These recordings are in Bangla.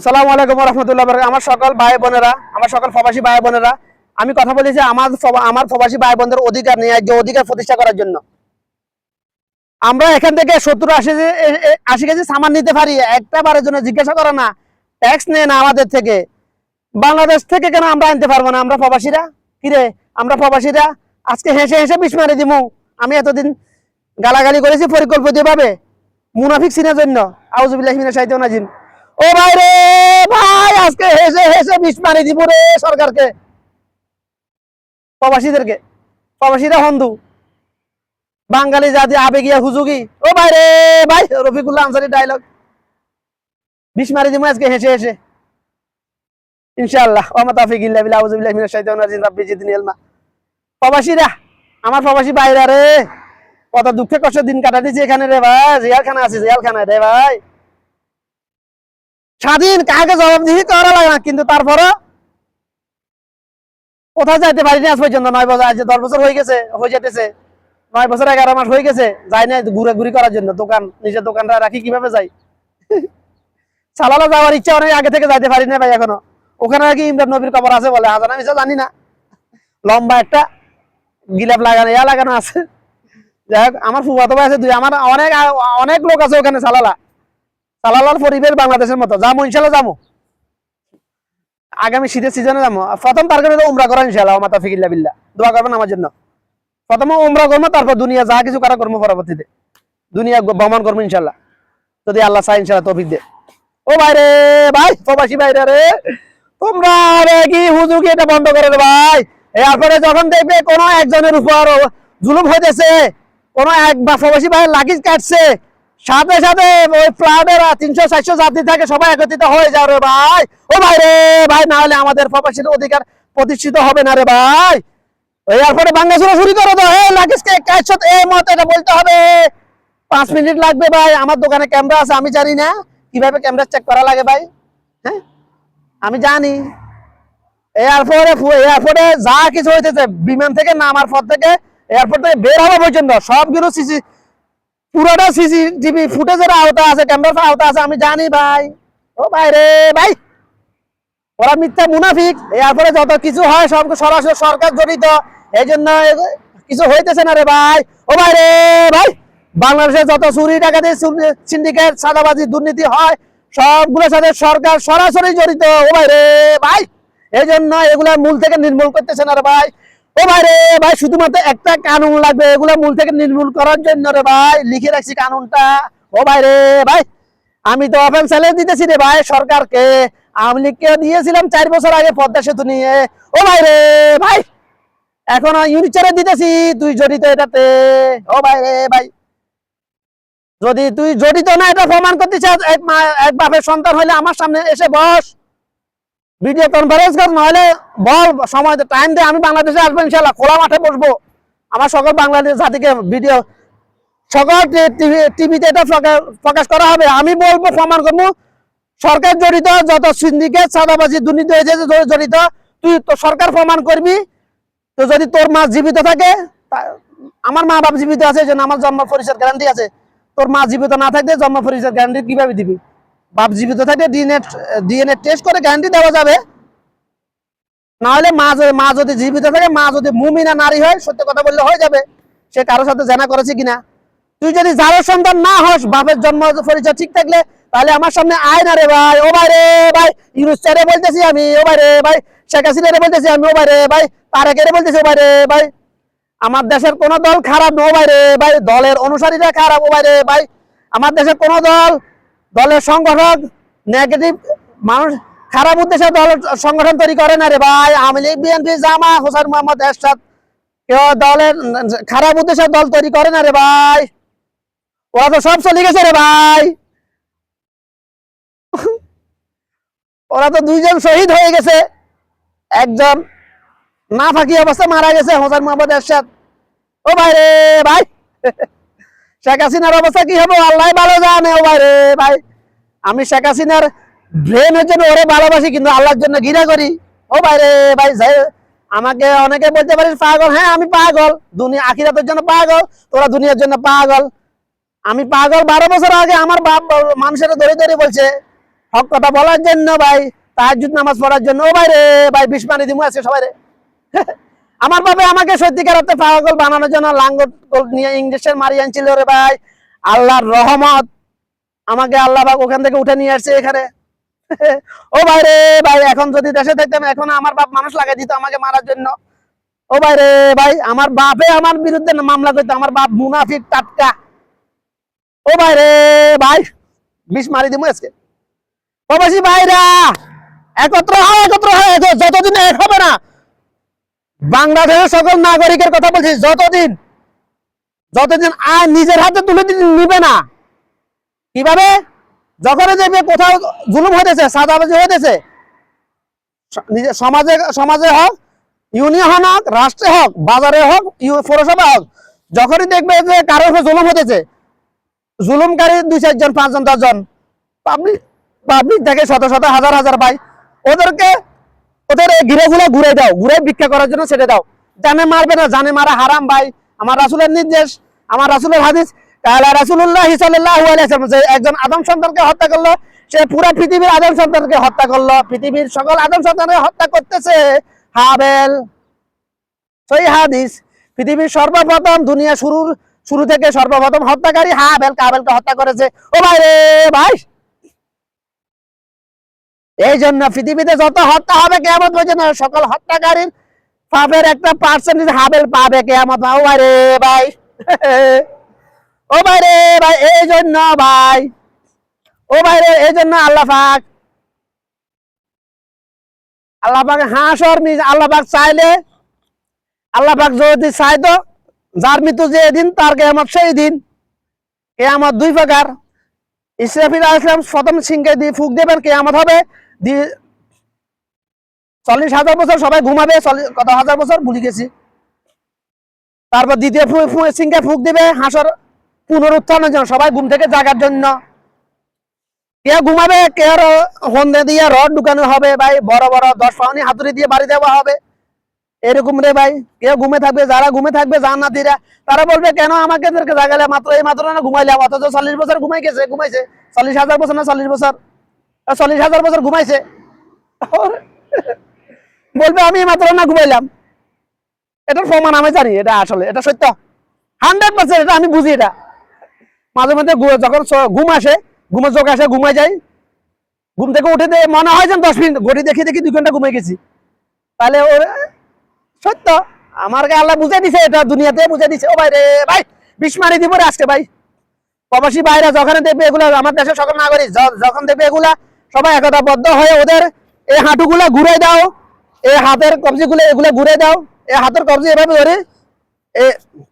আসসালামু আলাইকুম ওয়া রাহমাতুল্লাহি ওয়া বারাকাতুহু। আমার সকল ভাই বোনেরা, আমার সকল প্রবাসী ভাই বোনেরা, আমি কথা বলেছি আমার প্রবাসী ভাই বোনদের অধিকার নিয়ে, যে অধিকার প্রতিষ্ঠা করার জন্য। আমরা এখান থেকে 70-80 কেজি সামান নিতে পারি, একটা বারের জন্য জিজ্ঞাসা করে না, ট্যাক্স নেয় না আমাদের থেকে। বাংলাদেশ থেকে কেন আমরা আনতে পারবো না? আমরা প্রবাসীরা কিরে, আমরা প্রবাসীরা আজকে হেসে হেসে বিষ মারি দিমু। আমি এতদিন গালাগালি করেছি পরিকল্পিতভাবে মুনাফিক সিনের জন্য। আউযুবিল্লাহি মিনাশ শাইতানির রাজিম। ও ভাই রে ভাই, আজকে হেসে হেসে বিষ মারি দিব রে সরকারকে, প্রবাসীদেরকে। প্রবাসীরা হন্দু, বাঙালি জাতি আবেগিয়া হুজুগি। ও ভাই রে ভাই, রফিকুল্লাহ আনসারী ডায়লগ, বিষ মারি দিব আজকে হেসে হেসে ইনশাআল্লাহ। ওয়া মা তাওফীক ইল্লা বিল্লাহ। আউযুবিল্লাহি মিনাশ শাইতানির রাজিম। রাব্বি জিদনি ইলমা। প্রবাসীরা, আমার প্রবাসী ভাইরা রে, কত দুঃখে কষ্ট দিন কাটাতেছি এখানে রে ভাই। জেলখানা আছে, জেলখানায় রে ভাই। স্বাধীন, কাকে জবাবদিহি করা লাগে না, কিন্তু তারপরে কোথাও যাইতে পারিনি আজ পর্যন্ত। 9 বছর, আজ 10 বছর হয়ে গেছে, হয়ে যেতেছে 9 বছর 11 মাস হয়ে গেছে, যাই না ঘুরে করার জন্য। দোকান, নিজের দোকানটা রাখি, কিভাবে যাই? সালালা যাওয়ার ইচ্ছা অনেক আগে থেকে, যাইতে পারি না ভাই এখনো। ওখানে নাকি ইমরান নবীর কবর আছে বলে, হাজার আমি জানি না। লম্বা একটা গিলাপ লাগানো, লাগানো আছে। যাই হোক, আমার ফুফাতো ভাই আছে 2, আমার অনেক লোক আছে ওখানে। সালালার পরিবেশ বাংলাদেশের মতো। যাবো ইনশাল্লাহ, যাবো আগামী শীতের সিজনে যাবো। প্রথম টার্গেট হলো উমরা করা ইনশাআল্লাহ। ওয়া মা তাওফীক ইল্লা বিল্লাহ। দোয়া করবেন আমার জন্য। প্রথমে উমরা করবো, তারপর দুনিয়া যা কিছু করা করবো পরবর্তীতে। দুনিয়া ভ্রমণ করবো ইনশাআল্লাহ, যদি আল্লাহ চায় ইনশাআল্লাহ তৌফিক দে। ও ভাই রে ভাই, প্রবাসী ভাইরা রে, তোমরা রে কি হুজুকি এটা বন্ধ করে রে ভাই। এরপরে যখন দেখবে কোনো একজনের উপর জুলুম হইতেছে, কোনো এক বা প্রবাসী ভাইয়ের লাগেজ কাটছে, সাথে সাথে ওই ফ্লাডের 300-400 যাত্রী থাকে, সবাই একত্রিত হয়ে যাও রে ভাই। ও ভাই রে ভাই, না হলে আমাদের প্রবাসীর অধিকার প্রতিষ্ঠিত হবে না রে ভাই। এরপরে বাংলা শুরু করে দাও, লাগেজকে কাটছো, এই মত এটা বলতে হবে। 5 মিনিট লাগবে ভাই। আমার দোকানে ক্যামেরা আছে, আমি জানি না কিভাবে ক্যামেরা চেক করা লাগে ভাই। হ্যাঁ, আমি জানি। এয়ারপোর্টে যা কিছু হইতেছে, বিমান থেকে নামার পর থেকে এয়ারপোর্ট থেকে বের হওয়া পর্যন্ত সবগুলো পুরোটা সিসিটিভি ফুটেজের আওতা আছে, ক্যামেরার আওতা আছে, আমি জানি ভাই। ও ভাই রে ভাই, ওরা মিথ্যা মুনাফিক। এরপরে যত কিছু হয় সব সরাসরি সরকার জড়িত, এই জন্য কিছু হইতেছে না রে ভাই। ও ভাই রে ভাই, বাংলাদেশে যত চুরি ডাকাতি, সিন্ডিকেট, চাঁদাবাজি, দুর্নীতি হয়, সবগুলোর সাথে সরকার সরাসরি জড়িত। ও ভাই রে ভাই, এই জন্য এগুলা মূল থেকে নির্মূল করতেছে না রে ভাই। ও ভাই রে ভাই, শুধুমাত্র একটা কানুন লাগবে এগুলা মূল থেকে নির্মূল করার জন্য রে ভাই। লিখে রাখছি কানুনটা। ও ভাই রে ভাই, আমি তো ওপেন চ্যালেঞ্জ দিতেছি রে ভাই সরকারকে। আওয়ামী লীগকে দিয়েছিলাম 4 বছর আগে পদ্মা সেতু নিয়ে। ও ভাই রে ভাই, এখন ইউনিচারে দিতেছি, তুই জড়িত এটাতে। ও ভাই রে ভাই, যদি তুই জড়িত না এটা প্রমাণ করতে চাস, এক বাপের সন্তান হইলে আমার সামনে এসে বস, ভিডিও কনফারেন্স কর, নইলে বল সময় টাইম দে, আমি বাংলাদেশে আসবো ইনশাআল্লাহ, খোলা মাঠে বসবো। আমার সকল বাংলাদেশ জাতিকে ভিডিও, সকল টিভিতে এটা প্রকাশ করা হবে। আমি বলবো, প্রমাণ করবো সরকার জড়িত, যত সিন্ডিকেট, চাঁদাবাজি, দুর্নীতি হয়েছে জড়িত, তুই তো সরকার প্রমাণ করবি। তো যদি তোর মা জীবিত থাকে, আমার মা বাপ জীবিত আছে, এই জন্য আমার জন্ম পরিচয় গ্যারান্টি আছে। তোর মা জীবিত না থাকলে জন্ম পরিচয় গ্যারান্টি কিভাবে দিবি? বাপ জীবিত থাকলে ডিএনএ টেস্ট করে গ্যারান্টি দেওয়া যাবে। না হলে মা যদি জীবিত থাকে, মা যদি মুমিনা নারী হয়, সত্য কথা বললে হয়ে যাবে সে কারোর সাথে জানা করেছে কিনা। তুই যদি যারও সন্তান না হস, বাপের জন্ম পরিচয় ঠিক থাকলে, তাহলে আমার সামনে আয় না রে ভাই। ও ভাই রে ভাই, ইউনুস স্যারে বলতেছি আমি। ও ভাই রে ভাই, শেখ হাসিনারে বলতেছি আমি। ও ভাই রে ভাই, তারেকেরে বলতেছি। ও ভাই রে ভাই, আমার দেশের কোন দল খারাপ না। ও ভাই রে ভাই, দলের অনুসারীরা খারাপ। ও ভাই রে ভাই, আমার দেশের কোন দলের সংগঠক নেগেটিভ মানুষ, খারাপ উদ্দেশ্যে দল সংগঠন তৈরি করে না রে ভাই। আওয়ামী লীগ, বিএনপি, জামা, হোসেন মোহাম্মদ এরশাদ, কেউ দলের খারাপ উদ্দেশ্যে দল তৈরি করে না রে ভাই। ওরা তো সব চলে গেছে রে ভাই। ওরা তো 2 জন শহীদ হয়ে গেছে, একজন না ফাঁকি অবস্থা মারা গেছে, হোসেন মোহাম্মদ এরশাদ। ও ভাই রে ভাই, শেখ হাসিনার অবস্থা কি হবে আল্লাহ ভালো জানে। ও ভাই রে ভাই, আমি শেখ হাসিনার ব্রেনের জন্য ওরে ভালোবাসি, কিন্তু আল্লাহর জন্য ঘৃণা করি। ও ভাই রে ভাই, আমাকে অনেকে বলতে পারিস পাগল। হ্যাঁ, আমি পাগল, দুনিয়া আখিরাতের জন্য পাগল, তোরা দুনিয়ার জন্য পাগল। আমি পাগল। 12 বছর আগে আমার বাপ মানুষের ধরে ধরে বলছে হক কথা বলার জন্য ভাই, তাহাজ্জুদ নামাজ পড়ার জন্য। ও ভাই রে ভাই, বিষ মারি দিমু আজকে সবাই রে। আমার বাবা আমাকে সত্যিকার অর্থে পাগল বানানোর জন্য লাঙ্গল নিয়ে ইংলিশের মারি আনছিল রে ভাই। আল্লাহর রহমত, আমাকে আল্লাহ পাক ওখান থেকে উঠে নিয়ে আসছে এখানে। ও ভাই রে ভাই, এখন যদি দেশে থাকতাম এখন আমার বাপ মানুষ লাগাই দিত আমাকে মারার জন্য। ও ভাই রে ভাই, আমার বাপে আমার বিরুদ্ধে মামলা করতো, আমার বাপ মুনাফিক টাটকা। ও ভাই রে ভাই, বিষ মারি দিমু আজকে। প্রবাসী ভাইরা একত্র হয়, একত্র হয়, যতদিন এক হবে না, বাংলাদেশের সকল নাগরিকের কথা বলছি, যতদিন যতদিন আইন নিজের হাতে তুলে নিবে না। কিভাবে? যখন দেখবে কোথাও জুলুম হইতেছে, সাদাবাজি হইতেছে, সমাজে সমাজে হোক, ইউনিয়ন হোক, রাষ্ট্রে হোক, বাজারে হোক, পৌরসভা হোক, যখনই দেখবে যে কারোর উপর জুলুম হইতেছে, জুলুমকারী 2-4 জন 5 জন 10 জন পাবলিক থেকে শত শত হাজার হাজার ভাই, ওদের ঘিরেগুলো ঘুরে দাও, ঘুরে ভিক্ষা করার জন্য ছেড়ে দাও। জানে মারবে না, জানে মারা হারাম ভাই। আমার রাসূলের নির্দেশ, আমার রাসূলের হাদিস, কালা রাসূলুল্লাহ সাল্লাল্লাহু আলাইহি ওয়াসাল্লাম, যে একজন আদম সন্তানকে হত্যা করলো, সে পুরো পৃথিবীর আদম সন্তানকে হত্যা করলো। পৃথিবীর সকল আদম সন্তানকে হত্যা করতেছে হাবেল। সহি হাদিস। পৃথিবীর সর্বপ্রথম, দুনিয়া শুরু থেকে সর্বপ্রথম হত্যাকারী হাবেল, কাবেলকে হত্যা করেছে। ও ভাই রে ভাই, এই জন্য পৃথিবীতে যত হত্যা হবে কিয়ামত পর্যন্ত সকল হত্যাকারীর পাপের একটা পার্সেন্টেজ হাবেল পাবে কিয়ামত। ও ভাই রে ভাই, ও ভাই রে ভাই, এই জন্য ভাই, ও ভাই রে, এই জন্য আল্লাহ পাক হাসর আল্লাহ পাক চাইলে, আল্লাহ পাক যদি চাইতো, যার মৃত্যু যে দিন তার কিয়ামত সেই দিন। কিয়ামত 2 প্রকার। ইসরাফিল আলাইহিস সালাম প্রথম সিংহে দিয়ে ফুঁক দেবেন, কিয়ামত হবে। 40,000 বছর সবাই ঘুমাবে, কত হাজার বছর ভুলে গেছি। তারপর দ্বিতীয় সিংহে ফুঁক দিবে, হাসর পুনরুত্থানের জন্য, সবাই ঘুম থেকে জাগার জন্য। কে ঘুমাবে, কে হন্দে দিয়ে রড ঢুকানো হবে ভাই, বড় বড় 10 পাউনি হাতুড়ি দিয়ে বাড়ি দেওয়া হবে, এরকম রে ভাই। কেউ ঘুমে থাকবে, যারা ঘুমে থাকবে জান্নাতীরা, তারা বলবে কেন আমাকে জাগালে, এই মাত্র না ঘুমাইলাম, অথচ 40 বছর ঘুমাইছে 40,000 বছর না 40 বছর, 40,000 বছর ঘুমাইছে। বলবে আমি মাত্র না ঘুমাইলাম। এটার প্রমাণ আমি জানি, এটা আসলে এটা সত্য 100%, এটা আমি বুঝি। এটা মাঝে মধ্যে যখন ঘুম আসে, ঘুমের চোখ আসে, ঘুমাই যাই, ঘুম থেকে উঠে মনে হয় যেন 10 মিনিট, ঘড়ি দেখি 2 ঘন্টা ঘুমাই গেছি। তাহলে ওর সত্য, আমাকে আল্লাহ বুঝাই দিছে, এটা দুনিয়াতে বুঝাই দিছে। ও ভাই রে ভাই, বিষ মারি দিব রে আজকে ভাই। প্রবাসী ভাইরা যখন দেখবে এগুলা, আমার দেশের সকল নাগরিক যখন দেখবে এগুলা, সবাই একতাবদ্ধ হয়ে ওদের এই হাঁটুগুলা ঘুরে দাও, এই হাতের কবজিগুলো এগুলা ঘুরে দাও, এই হাতের কবজি এভাবে ধরে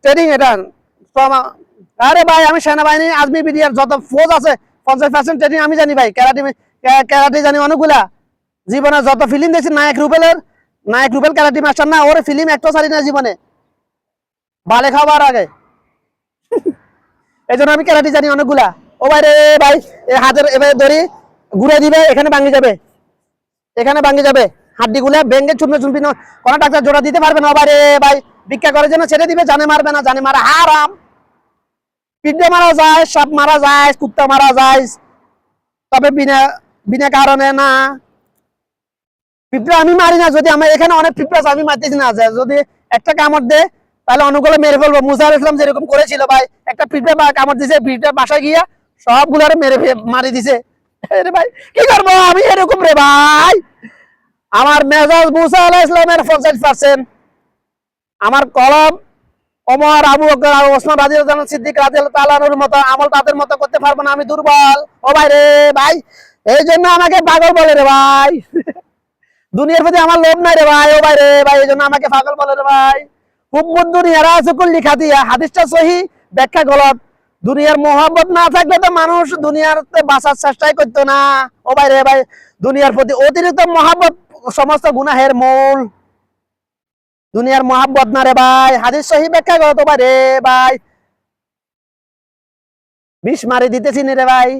ট্রেনিং। এটা আরে ভাই, আমি সেনাবাহিনী আর্মি বিডিআর যত ফৌজ আছে 50% ট্রেনিং আমি জানি ভাই। ক্যারাটে জানি অনেকগুলা। জীবনে যত ফিল্ম দেখছি, নায়ক রুবেল ক্যারাটে মাস্টার না, ওর ফিল্ম একটা সারি না জীবনে, বালে খাবার আগে। এই জন্য আমি ক্যারাটে জানি অনেকগুলা। ও ভাই রে ভাই, এই হাতের এভাবে ধরি ঘুরে দিবে, এখানে ভাঙে যাবে, এখানে ভাঙে যাবে হাড্ডিগুলা, ভেঙে চুনবে চুনবি না, কোনো ডাক্তার জোড়া দিতে পারবে না। ও ভাই রে ভাই, ভিক্ষা করার জন্য ছেড়ে দিবে, জানে মারবে না, জানে মারা হারাম। পিঠে মারা যায়, সাপ মারা যায়, কুত্তা মারা যায়, তবে বিনা কারণে না। পিঁপড়া আমি মারি না, যদি আমার এখানে অনেক পিঁপড়া আছে, আমি মারতেছি না। যদি একটা কামড় দে তাহলে অনেকগুলো মেরে ফেলবো। মুসা আলাইহিস সালাম যেরকম করেছিল ভাই, একটা পিঁপড়া কামড় দিছে, পিঁপড়া বাসায় গিয়া সবগুলারে মারি দিছে। ভাই কি করবো আমি এরকম রে ভাই। আমার মেজাজ মুসা আলাইহিস সালামের 50%, আমার কলম ওমর, আবু বকর, ওসমান রাদিয়াল্লাহু আনহু, সিদ্দিক রাদিয়াল্লাহু তাআলা আনহুর মতো আমল তাদের মতো করতে পারবো না, আমি দুর্বল। ও ভাই রে ভাই, এই জন্য আমাকে পাগল বলে রে ভাই। দুনিয়ার প্রতি আমার লোভ নাই রে ভাই। ও ভাই রে ভাই, এই জন্য আমাকে পাগল বলে রে ভাই। হুব্বুদ দুনিয়া রাসুকুল লিখাতিয়া, হাদিসটা সহি, ব্যাখ্যা গলত। দুনিয়ার মোহাব্বত না থাকলে তো মানুষ দুনিয়াতে বাঁচার চেষ্টাই করতো না। ও ভাই রে ভাই, দুনিয়ার প্রতি অতিরিক্ত মোহাব্বত সমস্ত গুনাহের মূল। দুনিয়ার মোহাব্বত না রে ভাই, হাদিস সহি ব্যাখ্যা গলত। ভাই রে ভাই, বিষ মারি দিতেছি রে ভাই।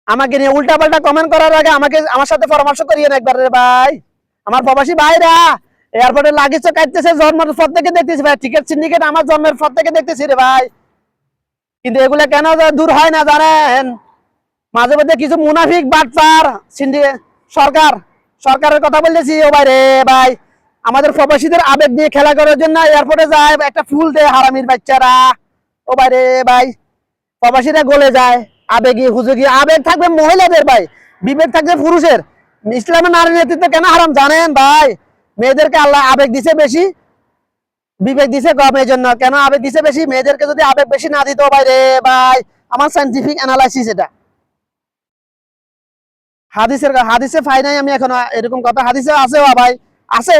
আমাকে নিয়ে উল্টা পাল্টা কমেন্ট করার আগে আমার সাথে পরামর্শ করিয়েন একবার রে ভাই। আমার প্রবাসী ভাইরা এয়ারপোর্টে লাগেজ কাটতেছে, জন্মের পর থেকে দেখতেছি ভাই, টিকিট সিন্ডিকেট আমার জন্মের পর থেকে দেখতেছি রে ভাই। কিন্তু এগুলা কেন দূর হয় না জানেন? মাঝে মধ্যে কিছু মুনাফিক বাটপার সরকার সরকারের কথা বলতেছি। ও ভাই রে ভাই, আমাদের প্রবাসীদের আবেগ দিয়ে খেলা করার জন্য এয়ারপোর্টে যায়, একটা ফুল দেয় হারামির বাচ্চারা। ও ভাই রে ভাই, প্রবাসীরা গলে যায় আবেগী হুজুগি। আবেগ থাকবে মহিলাদের ভাই, বিবেক থাকবে পুরুষের। ইসলামের নারী নেতৃত্ব কেন হারাম জানেন ভাই? মেয়েদেরকে আল্লাহ আবেগ দিছে বেশি, বিবেক দিছে কম। এই জন্য কেন আবেগ দিছে বেশি? মেয়েদেরকে যদি আবেগ বেশি না দিত ভাই রে ভাই, আমার সাইন্টিফিক অ্যানালাইসিস এটা। হাদিসে পাই নাই আমি এখনো এরকম কথা। হাদিসে আছে ভাই, আছে,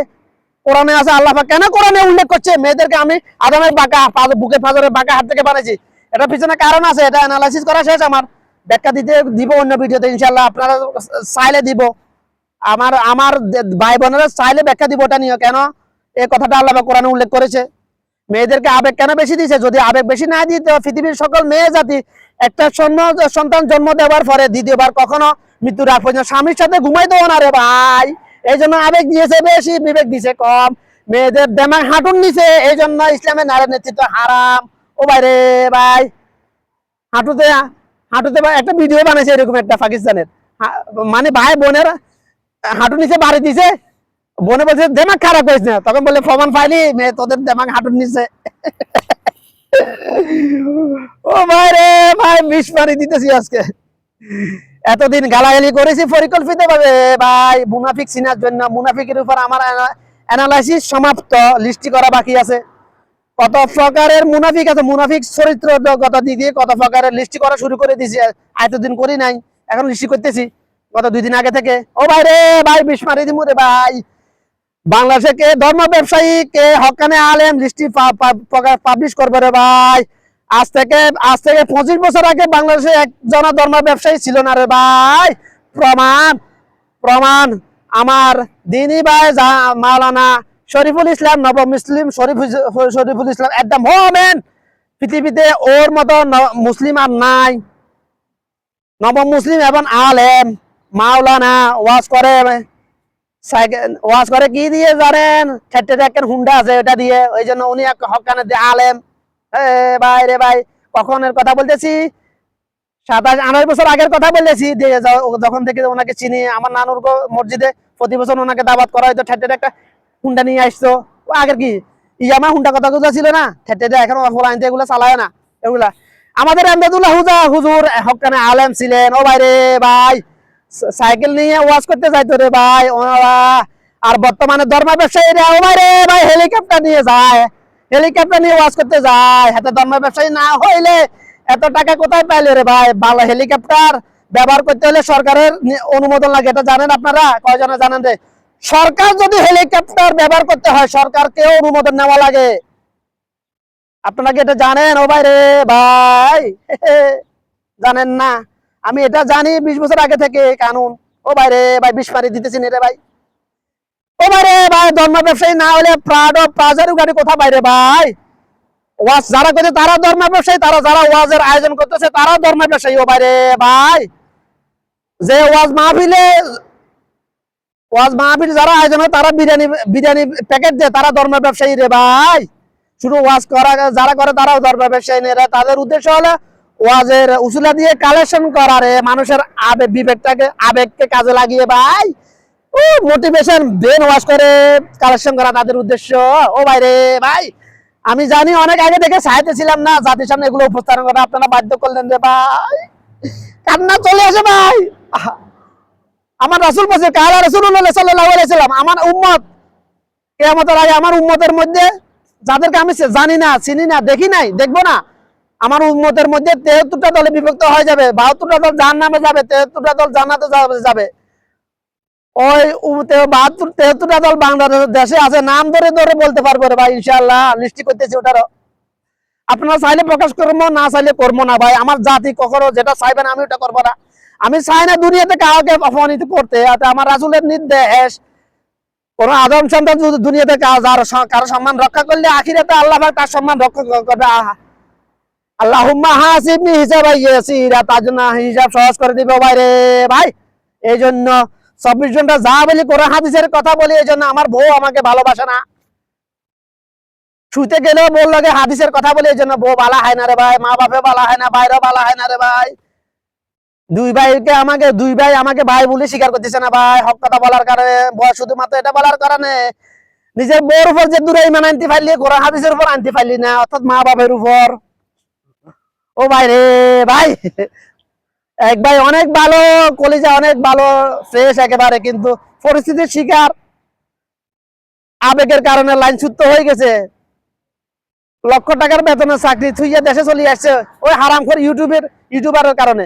কোরআনে আছে। আল্লাহ পাক কেন কোরআনে উল্লেখ করছে মেয়েদেরকে আমি আদমের বাঁকা বুকে ফাজরের বাঁকা হাত থেকে বানাইছি? এটা পিছনে কারণ আছে, এটা অ্যানালাইসিস করা শেষ আমার। ব্যাখ্যা দিতে দিব অন্য ভিডিওতে ইনশাআল্লাহ, আপনারা চাইলে দিব। আমার আমার ভাই বোনেরা চাইলে ব্যাখ্যা দিব ওটা নিয়ে, কেন এই কথাটা আল্লাহ পাক কোরআনে উল্লেখ করেছে। মেয়েদেরকে আবেগ কেন বেশি দিয়েছে? যদি আবেগ বেশি না দিত, পৃথিবীর সকল মেয়ে জাতি একটা সন্তান জন্ম দেওয়ার পরে দ্বিতীয়বার কখনো মৃত্যুর আগ পর্যন্ত স্বামীর সাথে ঘুমাইতো না রে ভাই। এই জন্য আবেগ দিয়েছে বেশি, বিবেক দিয়েছে কম। মেয়েদের দেমাগ হাঁটুন নিচে, এই জন্য ইসলামের নারী নেতৃত্ব হারাম। ও ভাই রে ভাই, হাঁটুতে হাঁটুতে একটা ভিডিও বানাইছে এরকম একটা পাকিস্তানের, মানে ভাই বোনের হাঁটু নিচে বাড়ি দিছে। বোনে বলছে দেমাগ খারাপ করিস না, তখন বলে প্রমাণ পাইনি মেয়ে তোদের দেমাগ হাঁটুর নিচে। ও ভাই রে ভাই, বিষ পানি দিতেছি আজকে। এতদিন গালাগালি করেছি পরিকল্পিত ভাবে ভাই, মুনাফিক চিনার জন্য। মুনাফিকের উপর আমার অ্যানালাইসিস সমাপ্ত, লিস্টি করা বাকি আছে। কত প্রকারের মুনাফিক আছে, মুনাফিক চরিত্রগত দিক দিয়ে কত প্রকারের লিস্টি করা শুরু করে দিয়েছি। এতদিন করি নাই, এখন লিস্টি করতেছি গত 2 দিন আগে থেকে। ও ভাই রে ভাই, বিষ মারি দিমু রে ভাই। বাংলাদেশে কে ধর্ম ব্যবসায়ী, কে হকানে আলেম লিস্টি পাবলিশ করবে রে ভাই। আজ থেকে 25 বছর আগে বাংলাদেশে একজন ধর্ম ব্যবসায়ী ছিল না রে ভাই। প্রমাণ প্রমাণ আমার দিনী ভাই মাওলানা শরীফুল ইসলাম, নবম মুসলিম Shariful Islam at the moment পৃথিবীতে ওর মতো মুসলিম আর নাই। নবম মুসলিম এবং আলেম মাওলানা ওয়াজ করে কি দিয়ে জানেন? একটা হুন্ডা আছে ওটা দিয়ে, ওই জন্য উনি হকানে দিয়ে আলেম। ভাই রে ভাই, কখনের কথা বলতেছি? 27-28 বছর আগের কথা বলতেছি। যখন থেকে ওনাকে চিনি, আমার নানুর মসজিদে প্রতি বছর ওনাকে দাওয়াত করা হয়তো। ঠেটে একটা হুন্ডা নিয়ে আসতো। ও আগের কি ইয়ামা হুন্ডা কথা গুজা ছিল না, ঠেটে এখন এগুলো চালায় না এগুলা। আমাদের আমদাদুল্লাহ হুজুর হকানে আলেম ছিলেন। ও ভাই রে ভাই, সাইকেল নিয়ে ওয়াজ করতে যাইতো রে ভাই ওনারা। আর বর্তমানে ধর্ম ব্যবসায়ীরা ও ভাই রে ভাই হেলিকপ্টার নিয়ে যায়, হেলিকপ্টার নিয়ে ওয়াজ করতে যায়। হাতে ধর্ম ব্যবসায়ী না হইলে এত টাকা কোথায় পাইলে রে ভাই? ভালো হেলিকপ্টার ব্যবহার করতে হলে সরকারের অনুমোদন লাগে, এটা জানেন আপনারা? কয়জনে জানেন রে? সরকার যদি হেলিকপ্টার ব্যবহার করতে হয়, সরকারকেও অনুমোদন নেওয়া লাগে। আপনারা কি এটা জানেন? ও ভাই রে ভাই, জানেন না? আমি এটা জানি 20 বছর আগে থেকে কানুন। ও ভাই রে ভাই, বিষ মারি দিতেছি রে ভাই। ও ভাই রে ভাই, ধর্ম ব্যবসায়ী না হলে প্রাডো পাজারু গাড়ি কোথা বাইরে ভাই? ওয়াজ যারা করছে তারা ধর্ম ব্যবসায়ী, তারা যারা ওয়াজের আয়োজন করতেছে তারা ধর্ম ব্যবসায়ী। ও ভাই রে ভাই, যে ওয়াজ মাহফিল যারা আয়োজন হয় তারা বিরিয়ানি প্যাকেট দেয়, তারা ধর্ম ব্যবসায়ী রে ভাই। শুধু ওয়াজ করা যারা করে তারাও ধর্ম ব্যবসায়ী নেই। তাদের উদ্দেশ্য হলো ওয়াজের উসুলা দিয়ে কালেকশন করা রে, মানুষের আবেগকে কাজে লাগিয়ে ভাই ও মোটিভেশন ব্রেন ওয়াশ করে কালেকশন করা তাদের উদ্দেশ্য। ও ভাই রে ভাই, আমি জানি অনেক আগে থেকে চাইতে ছিলাম না জাতির সামনে এগুলো উপস্থাপন করা, আপনারা বাধ্য করলেন রে ভাই। কান্না চলে আসে ভাই। আমার রাসূল বলছে, কালা রাসূলুল্লাহ সাল্লাল্লাহু আলাইহি সাল্লাম, আমার উম্মত কিয়ামতের আগে আমার উম্মতের মধ্যে যাদেরকে আমি জানি না, চিনি না, দেখি নাই, দেখবো না, আমার উম্মতের মধ্যে 73টা দলে বিভক্ত হয়ে যাবে। 72টা দল জাহান্নামে যাবে, 73টা দল জান্নাতে যাবে। ওই 73টা দল বাংলাদেশে আছে, নাম ধরে ধরে বলতে পারবো রে ভাই ইনশাআল্লাহ। লিস্টি করতেছি ওটারও, আপনারা চাইলে প্রকাশ করবো, না চাইলে করবো না ভাই। আমার জাতি কখনো যেটা চাইবেন আমি ওটা করবো না। আমি চাই না দুনিয়াতে কাউকে অপমানিত করতে। আমার রাসূলের নির্দেশ, কোন আদম সন্তান যদি দুনিয়াতে কারো সম্মান রক্ষা করলে আখিরাতে আল্লাহ পাক তার সম্মান রক্ষা করবে। আল্লাহুম্মা হাসিবনি হিসাবান ইয়াসীরা, তার জন্য হিসাব সহজ করে দিবে ভাই রে ভাই। এই জন্য 24 ঘন্টা যা বলি কোরআন হাদিসের কথা বলি, এই জন্য আমার বউ আমাকে ভালোবাসে না। শুতে গেলেও বল লাগে হাদিসের কথা বলি, এই জন্য বউ ভালো হয় না রে ভাই, মা বাপে ভালো হয় না, বাইরেও ভালো হয় না রে ভাই। দুই ভাই আমাকে ভাই বলে স্বীকার করতেছে না ভাই, হক কথা বলার কারণে, শুধুমাত্র এটা বলার কারণে নিজের বউর উপর যে দূরে ইমান আনতে পারলি, কোরআন হাদিসের উপর আনতে পারলি না, অর্থাৎ মা বাবার উপর। ও ভাই রে ভাই, এক ভাই অনেক ভালো, কলিজা অনেক ভালো, ফ্রেশ একেবারে, কিন্তু পরিস্থিতির শিকার, আবেগের কারণে লাইনচ্যুত হয়ে গেছে। লক্ষ টাকার বেতনের চাকরি থুইয়া দেশে চলে আসছে ওই হারামখোর ইউটিউবারের কারণে।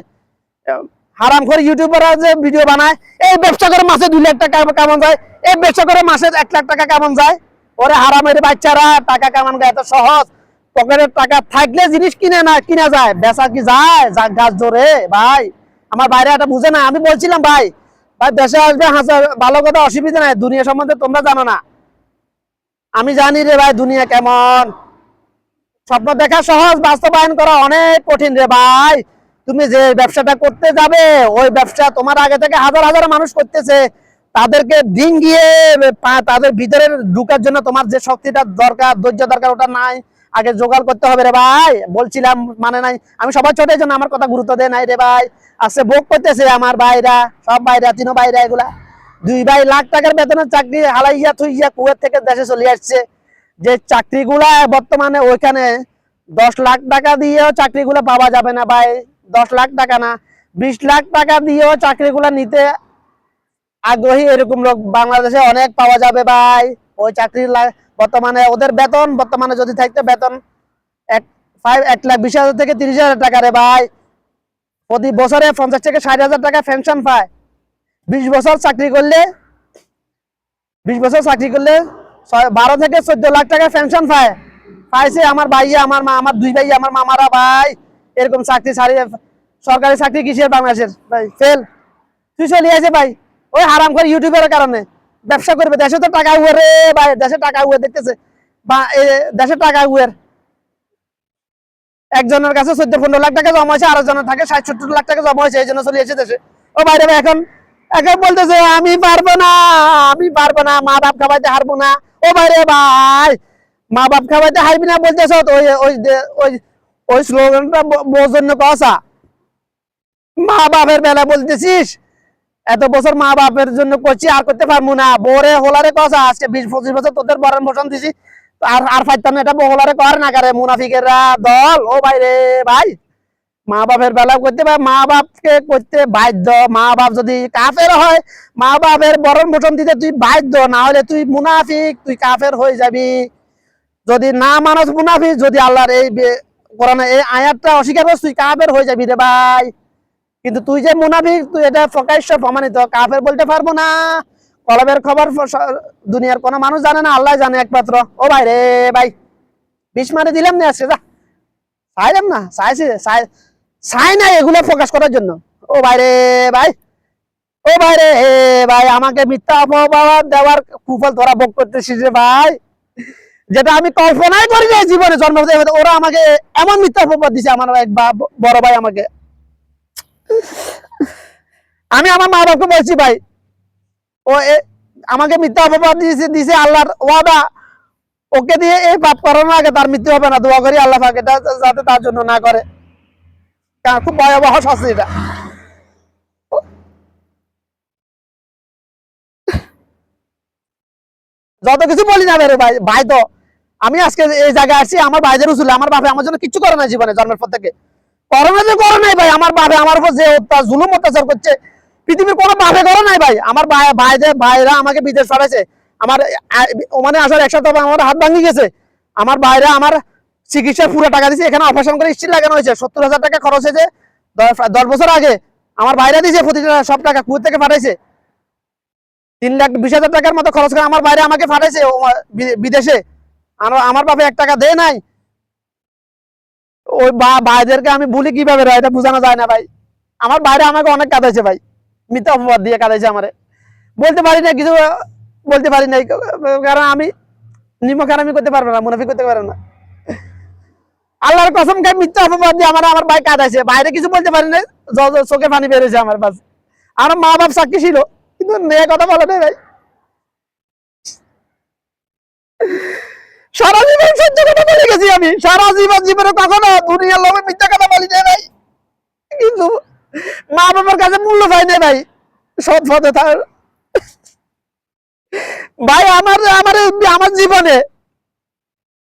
হারামখোর ইউটিউবাররা যে ভিডিও বানায়, এই ব্যবসা করে মাসে 2 লাখ টাকা কেমন যায়, এই ব্যবসা করে মাসে 1 লাখ টাকা কেমন যায়। ওরে হারামের বাচ্চারা, টাকা কেমন এত সহজ? পকেটের টাকা থাকলে জিনিস কিনা যায়, বেচা কি যায় গাছ জোরে ভাই? আমার বাইরে এটা বুঝে না। আমি বলছিলাম ভাই দেশে আসবে ভালো কথা, অসুবিধা নাই, দুনিয়া সম্বন্ধে তোমরা জানো না, আমি জানি রে ভাই দুনিয়া কেমন। স্বপ্ন দেখা সহজ, বাস্তবায়ন করা অনেক কঠিন রে ভাই। তুমি যে ব্যবসাটা করতে যাবে, ওই ব্যবসা তোমার আগে থেকে হাজার হাজার মানুষ করতেছে, তাদেরকে ডিঙ্গিয়ে তাদের ভিতরে ঢুকার জন্য তোমার যে শক্তিটা দরকার, ধৈর্য দরকার, ওটা নাই, আগে জোগাড় করতে হবে রে ভাই। বলছিলাম মানে নাই, আমি সবার ছোটের জন্য আমার কথা গুরুত্ব দেয় নাই রে ভাই। আজকে ভোগ করতেছে আমার ভাইরা, সব ভাইরা, 3 ভাইরা, এগুলা 2 ভাই লাখ টাকার বেতনের চাকরি হালাইয়া থুইয়া কুয়েত থেকে দেশে চলে আসছে। যে চাকরিগুলা বর্তমানে ওইখানে 10 লাখ টাকা দিয়েও চাকরিগুলো পাওয়া যাবে না ভাই। 10 লাখ টাকা না, 20 লাখ টাকা দিয়েও চাকরিগুলো নিতে আগ্রহী এরকম লোক বাংলাদেশে অনেক পাওয়া যাবে ভাই। ওই চাকরির বর্তমানে ওদের বেতন, বর্তমানে যদি থাকতে বেতন 1,20,000 থেকে 30,000 টাকা রে ভাই। প্রতি বছরে 50 থেকে 60,000 টাকা পেনশন পায়। 20 বছর চাকরি করলে 12 থেকে 14 লাখ টাকা পেনশন পাইছে আমার ভাইয়া, আমার মা, আমার 2 ভাই, আমার মামারা ভাই। এরকম চাকরি ছাড়িয়ে সরকারি চাকরি কিসের বাংলাদেশের ভাই ফেল। তুই চলে আসে ভাই ওই হারাম করে ইউটিউবের কারণে ব্যবসা করবে। দেশে তো টাকা উয়ে রে ভাই, দেশে টাকা উয়ে দেখতেছে বা দেশে টাকা উয়ের একজনের কাছে 14-15 লাখ টাকা জমা হয়েছে, আরেকজনের থাকে 60-70 লাখ টাকা জমা হয়েছে, এই জন্য চলে এসে দেশে। ও বাইরে ভাই এখন এখন বলতেছে আমি পারবো না, মা বাপ খাওয়াইতে হারবো না। ও বাইরে ভাই, মা বাপ খাওয়াইতে হারবি না বলতেছ, ওই ওই ওই ওই স্লোগানটা বোঝন্য কসা। মা বাপের বেলা বলতেছিস, এত বছর মা বাপের জন্য করছি, আর করতে পারবো না। বোরে হোলারে কসা, আজকে 20-25 বছর তোদের বরের মোশন দিছি, আর আর ফাইতাম এটা বহলারে কর না কারে মুনাফিকেরা দল। ও ভাই রে ভাই, মা বাপের বেলা করতে পারে, মা বাপকে করতে বাধ্য। মা বাপ যদি কাফের হয়, মা বাপের বরণ পোষণ দিতে তুই বাধ্য, না হলে তুই মুনাফিক, তুই কাফের হয়ে যাবি। যদি না মানুষ মুনাফিক, যদি আল্লাহর এই কোরআনে এই আয়াতটা অস্বীকার করিস, তুই কাফের হয়ে যাবি রে ভাই। কিন্তু তুই যে মুনাফিক, তুই এটা প্রকাশ্য প্রমাণিত, কাফের বলতে পারবো না। কলবের খবর দুনিয়ার কোনো মানুষ জানে না, আল্লাহ জানে একমাত্র। ও ভাই রে ভাই, 20 মারে দিলাম না আজকে, যা চাইলাম না, চাই না এগুলো প্রকাশ করার জন্য। ও ভাই রে ভাই, ও ভাই রে ভাই, আমাকে মিথ্যা অপবাদ দেওয়ার কুফল তোরা ভোগ করতেছিস রে ভাই, যেটা আমি কল্পনাই করি না জীবনে জন্ম হতে। ওরা আমাকে এমন মিথ্যা অপবাদ দিছে, আমার এক বড় ভাই আমাকে। আমি আমার মা বাপকে বলছি ভাই, ও আমাকে মিথ্যা অপবাদ দিছে আল্লাহর ওয়াদা, ওকে দিয়ে এই পাপ করানোর আগে তার মৃত্যু হবে না। দোয়া করি আল্লাহ পাক এটা যাতে তার জন্য না করে, কারণ খুব ভয়াবহ শাস্তি এটা। যত কিছু বলি না রে ভাই, ভাই তো আমি আজকে এই জায়গায় আসছি আমার ভাইদের উচুলে। আমার বাপে আমার জন্য কিছু করে না জীবনে, জন্মের পর থেকে। করোনা যে করে নাই ভাই, আমার বাপে আমার উপর যে জুলুম অত্যাচার করছে, পৃথিবীর কোনো বাপে করে নাই ভাই। আমার ভাইরা আমাকে বিদেশ পাঠাইছে, আমার ওমানে আসার 1 সপ্তাহ আমার হাত ভাঙি গেছে। আমার ভাইরা আমার চিকিৎসার পুরো টাকা দিয়েছে, এখানে অপারেশন করে স্টিল লাগানো হয়েছে, 70,000 টাকা খরচ হয়েছে 10 বছর আগে। আমার ভাইরা দিয়েছে প্রতিটা সব টাকা, কুয়েত থেকে পাঠাইছে। 3,20,000 টাকার মতো খরচ করে আমার বাইরে আমাকে পাঠাইছে বিদেশে। আমার বাপে 1 টাকা দেয় নাই। ওই ভাইদেরকে আমি বলি কিভাবে এটা বোঝানো যায় না ভাই। আমার বাইরে আমাকে অনেক কাঁদাইছে ভাই, মিথ্যা অপবাদ দিয়ে কাঁদাইছে আমারে। বলতে পারি না কিছু, বলতে পারি না, কারণ আমি নিমক আর আমি করতে পারবো না, মুনাফিক করতে পারবো না। আল্লাহর কসম খাই, মিথ্যা অপবাদ দিয়ে আমার ভাই কাঁদাইছে। বাইরে কিছু বলতে পারি না, চোখে পানি বেরিয়েছে আমার পাশে। আমার মা বাপ সাক্ষী ছিল, কিন্তু মেয়ে কথা বলে নাই ভাই। সারা জীবন সহ্য কথা বলে গেছি আমি, সারা জীবনে কখনো দুনিয়ার লোভে মিথ্যা কথা বলি নাই ভাই। কিন্তু মা বাবার কাছে মূল্য পাই নাই ভাই, সৎ পথে থাকার। ভাই আমার আমার আমার জীবনে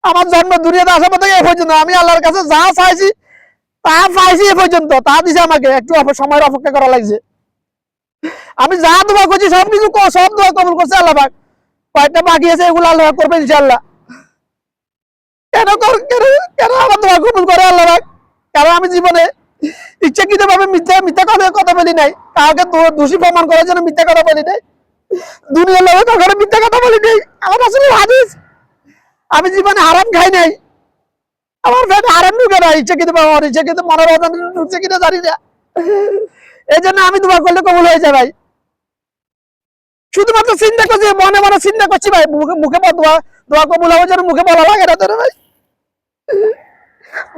আমার জন্ম দুনিয়াতে আসা পর্যন্ত এ পর্যন্ত আমি আল্লাহর কাছে যা চাইছি তা পাইছি এ পর্যন্ত, তা দিছে আমাকে, একটু সময়ের অপেক্ষা করা লাগছে। আমি যা দোয়া করছি সব কিছু সব দোয়া কবুল করছে আল্লাহ পাক, কয়েকটা বাকি আছে এগুলো আল্লাহ করবে ইনশাআল্লাহ। কেন কেন কেন আমার দোয়া কবুল করে আল্লাহ পাক? কারণ আমি জীবনে ইচ্ছাকৃত ভাবে মিথ্যা মিথ্যা কথা বলি নাই, কাউকে দোষী প্রমাণ করার জন্য মিথ্যা কথা বলি নাই, দুনিয়ার লোকে কখনো মিথ্যা কথা বলি নাই। আমার আসলে হাদিস, আমি জীবনে হারাম খাই নাই, আমার পেটে হারাম ঢুকে না, ইচ্ছাকৃত ভাবে আমার ইচ্ছাকৃত মনের অজান্তে ঢুকছে কিনা জানি না। এই জন্য আমি দোয়া করলে কবুল হয়ে যায় ভাই। শুধুমাত্র চিন্তা করছি, মনে মনে চিন্তা করছি ভাই, মুখে মুখে দোয়া দোয়া কবুল হওয়ার জন্য মুখে বলা লাগে না তোর ভাই।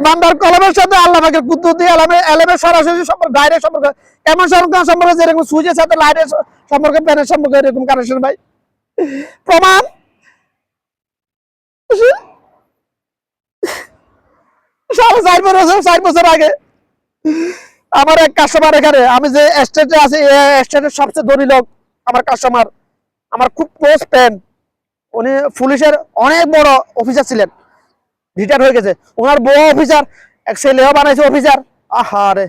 বান্দার কলমের সাথে আল্লাহ পাকের কুদরতি আলমের সরাসরি সম্পর্ক, ডাইরেক্ট সম্পর্ক, এমন সম্পর্ক যেরকম সুইচের সাথে লাইটের সম্পর্ক, প্যানের সম্পর্ক, এরকম কানেকশন ভাই। প্রমাণ 4.5 বছর আগে আমার এক কাস্টমার, এখানে আমি যে এস্টেটে আছি, এস্টেটের সবচেয়ে ধনী লোক আমার কাস্টমার, আমার খুব ক্লোজ ফ্রেন্ড। উনি পুলিশের অনেক বড় অফিসার ছিলেন, রিটায়ার হয়ে গেছে। ওনার বড় অফিসার, এক ছেলেও বানাইছে অফিসার। আহারে,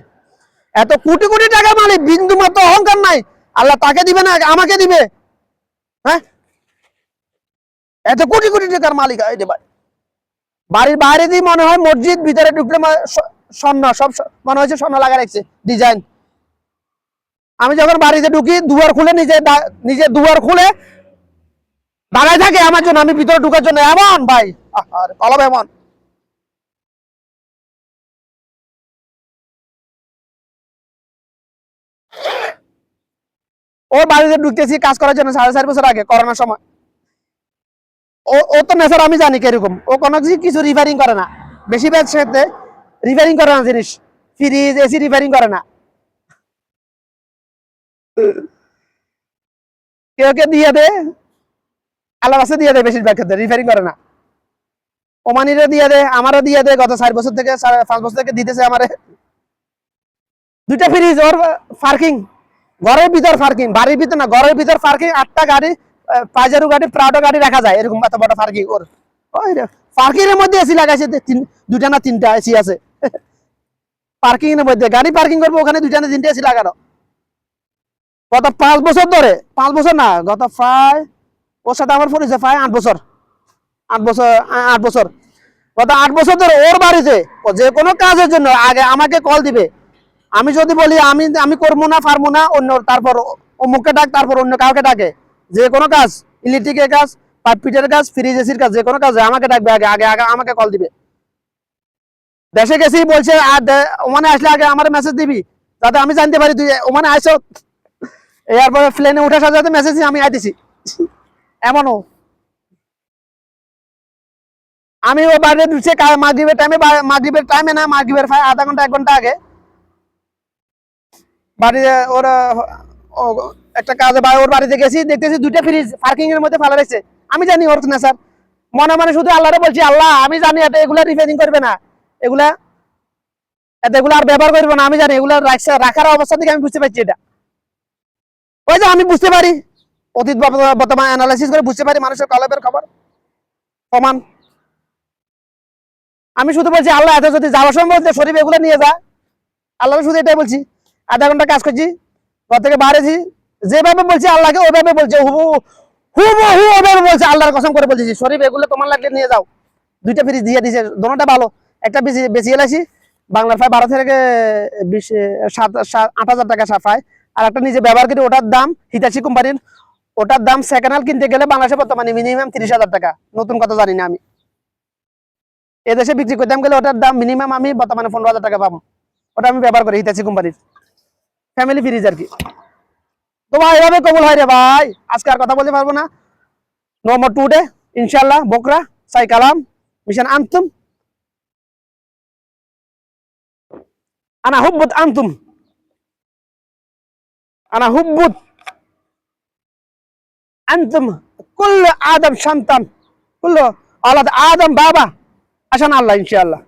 এত কোটি কোটি টাকা মালিক, বিন্দু মাত্র অহংকার নাই। আল্লাহ তাকে দিবে না আমাকে দিবে? হ্যাঁ, এত কোটি কোটি টাকার মালিক। এই ভাই, বাড়ির বাইরে দিয়ে মনে হয় মসজিদ, ভিতরে ঢুকলে স্বর্ণ, সব মনে হয়েছে স্বর্ণ লাগা রাখছে ডিজাইন। আমি যখন বাড়িতে ঢুকি, দুয়ার খুলে নিজে দুয়ার খুলে দাঁড়ায় থাকে আমার জন্য, আমি ভিতরে ঢুকার জন্য। এমন ভাই, আহারে কলম এমন। ওর বাড়িতে ঢুকতেছি কাজ করার জন্য 4.5 বছর আগে, করোনার সময়। ও তো নেশার আমি জানি কিরকম। ও কোনো কিছু রিপেয়ারিং করে না, বেশিরভাগ ক্ষেত্রে রিপেয়ারিং করে না জিনিস, ফ্রিজ এসি রিপেয়ারিং করে না। কেউ কে দিয়ে দে, আল্লাহ কাছে দিয়ে দেয়, বেশিরভাগ ক্ষেত্রে রিপেয়ারিং করে না। ওমানিরে দিয়ে দে, আমারও দিয়ে দে, গত 4 বছর থেকে 5 বছর থেকে দিতেছে আমারে। 2টা ফ্রিজ, ওর পার্কিং, ঘরের ভিতর পার্কিং, বাড়ির ভিতর না, ঘরের ভিতর পার্কিং। 8টা গাড়ি, পাইজারু গাড়ি, প্রাউডো গাড়ি রাখা যায়, এরকম এত বড় পার্কিং ওর। ওই পার্কিং এর মধ্যে এসি লাগাইছে, 2টা না 3টা এসি আছে পার্কিং এর মধ্যে। গাড়ি পার্কিং করবো ওখানে 2টা না 3টা এসি লাগানো। গত 5 বছর ধরে, 5 বছর না, গত প্রায়, ওর সাথে আমার পরিচয় প্রায় 8 বছর, 8 বছর, 8 বছর। গত 8 বছর ধরে ওর বাড়িতে যে কোনো কাজের জন্য আগে আমাকে কল দিবে। আমি যদি বলি আমি আমি করবো না, পারবো না, অন্য, তারপর অমুককে ডাক, তারপর অন্য কাউকে ডাকে। যে কোনো কাজ, ইলেকট্রিকের কাজ, পাইপ ফিটের কাজ, ফ্রিজ এসির কাজ, যে কোনো কাজ আমাকে ডাকবে, আগে আগে আগে আমাকে কল দিবে। দেশে গেছি বলছে, আর ওমানে আসলে আগে আমার মেসেজ দিবি, যাতে আমি জানতে পারি তুই ওমানে আইসো। এরপরে প্লেনে উঠার সাথে সাথে মেসেজ আমি আইতেছি। এমনও আমি ও বাইরে ঢুকছে মাগরিবের টাইমে না, মাগরিবের আধা ঘন্টা 1 ঘন্টা আগে বাড়িতে ওর একটা কাজে ওর বাড়িতে গেছি, দেখতেছি 2টা ফ্রিজ পার্কিং এর মধ্যে ফেলা রয়েছে। আমি জানি ওর না স্যার, মনে মনে শুধু আল্লাহরে বলছি, আল্লাহ আমি জানি এটা এগুলা রিপেয়ারিং করবে না, এগুলা এগুলা আর ব্যবহার করবে না, আমি জানি এগুলা রাখার অবস্থা থেকে আমি বুঝতে পারছি এটা। ওই যে আমি বুঝতে পারি, অতীত বর্তমান অ্যানালাইসিস করে বুঝতে পারি মানুষের কলবের খবর, প্রমাণ। আমি শুধু বলছি আল্লাহ, এত যদি যাওয়ার সময় বলতে শরীফ এগুলো নিয়ে যা, আল্লাহ শুধু এটাই বলছি। আধা ঘন্টা কাজ করছি, ঘর থেকে বাইরেছি, যেভাবে বলছি আল্লাহকে ওইভাবে বলছে, ওইভাবে বলছে, আল্লাহর কসম করে বলছি শরীফ এগুলো তোমার লাগলে নিয়ে যাও। 2টা ফ্রিজ দিয়ে দিয়েছে, দোনোটা ভালো। একটা বেশি এলাইছি, বাংলার প্রায় 12 থেকে 20, 8,000 টাকা সাফায়। আর একটা নিজে ব্যবহার করি, ওটার দাম হিতাচি কোম্পানির, ওটার দাম সেকেন্ড হ্যান্ড কিনতে গেলে বাংলাদেশে বর্তমানে মিনিমাম 30,000 টাকা, নতুন কথা জানি না আমি। এদেশে বিক্রি করতাম গেলে ওটার দাম মিনিমাম আমি বর্তমানে 15,000 টাকা পাবো। ওটা আমি ব্যবহার করি, হিতাচি কোম্পানির ফ্যামিলি ফ্রিজ আর কি। তো ভাই এভাবে কবুল হয় রে ভাই, আজকে আর কথা বলতে পারবো না। নম্বর 2 ডে ইনশাল্লাহ, বকরা সাই কালাম মিশন আনতুম, আনা হুব্বুত আনতুম, আনা হুব্বুত আনতুম, কুল্লু আদম সন্তান, কুল্লু আলাদ আদম বাবা, আসান আল্লাহ ইনশাআল্লাহ।